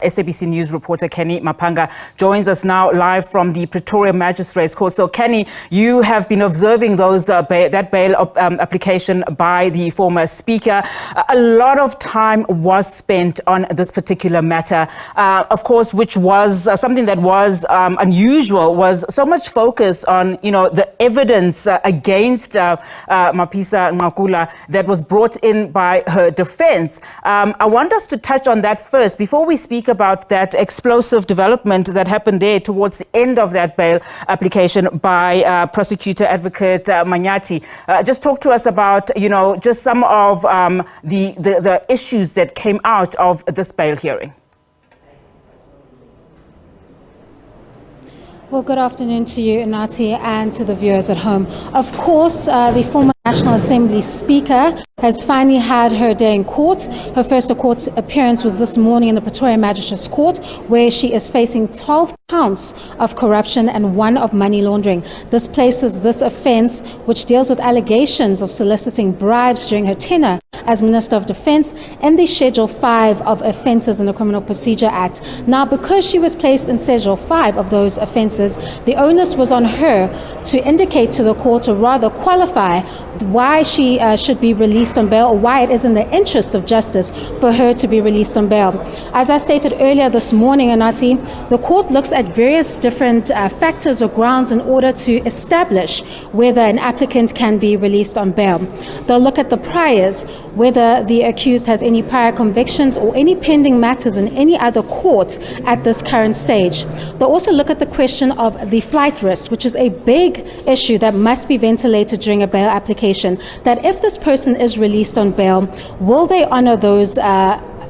SABC News reporter Canny Maphanga joins us now live from the Pretoria Magistrate's Court. So, Canny, you have been observing those that bail application by the former Speaker. A lot of time was spent on this particular matter, of course, which was something that was unusual. Was so much focus on, the evidence against Mapisa-Nqakula that was brought in by her defense. I want us to touch on that first before we speak about that explosive development that happened there towards the end of that bail application by prosecutor advocate Manyati. Just talk to us about, just some of the issues that came out of this bail hearing. Well, good afternoon to you, Nati, and to the viewers at home. Of course, the former National Assembly Speaker has finally had her day in court. Her first court appearance was this morning in the Pretoria Magistrate's Court, where she is facing 12 counts of corruption and 1 of money laundering. This places this offence, which deals with allegations of soliciting bribes during her tenure as Minister of Defence, in the Schedule 5 of offences in the Criminal Procedure Act. Now, because she was placed in Schedule 5 of those offences, the onus was on her to indicate to the court, or rather qualify, why she should be released on bail, or why it is in the interest of justice for her to be released on bail. As I stated earlier this morning, Anati, the court looks at various different factors or grounds in order to establish whether an applicant can be released on bail. They'll look at the priors, whether the accused has any prior convictions or any pending matters in any other court at this current stage. They'll also look at the question of the flight risk, which is a big issue that must be ventilated during a bail application, that if this person is released on bail, will they honor those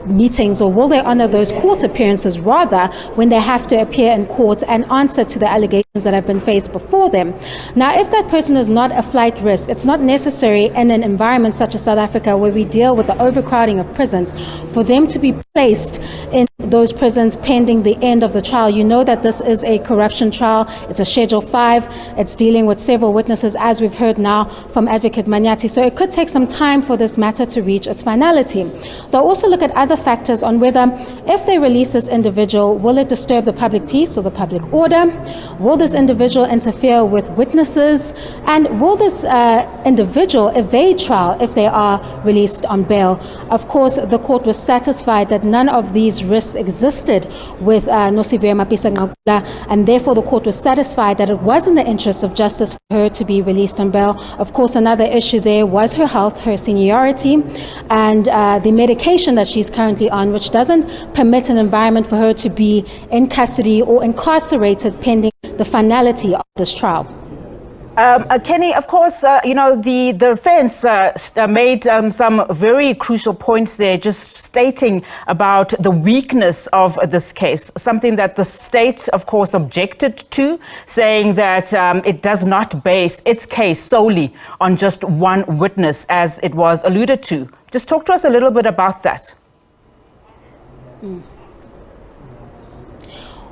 meetings, or will they honor those court appearances, rather, when they have to appear in court and answer to the allegations that have been faced before them. Now, if that person is not a flight risk, it's not necessary in an environment such as South Africa, where we deal with the overcrowding of prisons, for them to be placed in those prisons pending the end of the trial. You know that this is a corruption trial. It's a Schedule 5. It's dealing with several witnesses, as we've heard now from Advocate Manyati. So it could take some time for this matter to reach its finality. They'll also look at other factors on whether, if they release this individual, will it disturb the public peace or the public order? Will this individual interfere with witnesses? And will this individual evade trial if they are released on bail? Of course, the court was satisfied that none of these risks existed with Nosiviwe Mapisa-Nqakula, and therefore the court was satisfied that it was in the interest of justice for her to be released on bail. Of course, another issue there was her health, her seniority, and the medication that she's currently on, which doesn't permit an environment for her to be in custody or incarcerated pending the finality of this trial. Canny, of course, the defense made some very crucial points there, just stating about the weakness of this case, something that the state, of course, objected to, saying that it does not base its case solely on just one witness, as it was alluded to. Just talk to us a little bit about that.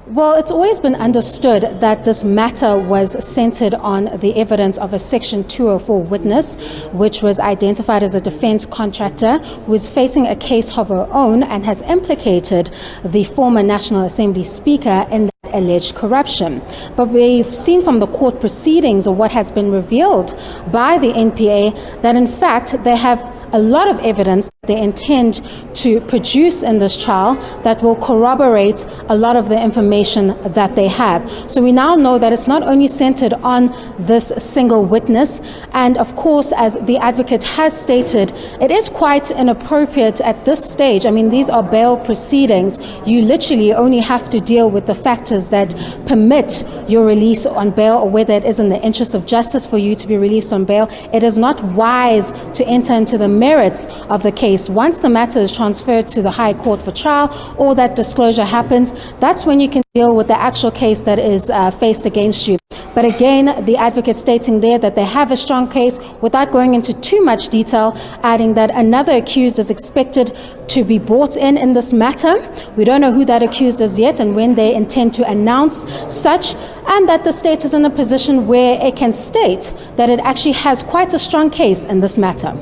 Well, it's always been understood that this matter was centered on the evidence of a Section 204 witness, which was identified as a defense contractor who is facing a case of her own and has implicated the former National Assembly Speaker in that alleged corruption. But we've seen from the court proceedings, or what has been revealed by the NPA, that in fact they have a lot of evidence they intend to produce in this trial that will corroborate a lot of the information that they have. So we now know that it's not only centered on this single witness, and of course, as the advocate has stated, it is quite inappropriate at this stage. I mean, these are bail proceedings. You literally only have to deal with the factors that permit your release on bail, or whether it is in the interest of justice for you to be released on bail. It is not wise to enter into the merits of the case. Once the matter is transferred to the High Court for trial, or that disclosure happens, that's when you can deal with the actual case that is faced against you. But again, the advocate stating there that they have a strong case, without going into too much detail, adding that another accused is expected to be brought in this matter. We don't know who that accused is yet and when they intend to announce such, and that the state is in a position where it can state that it actually has quite a strong case in this matter.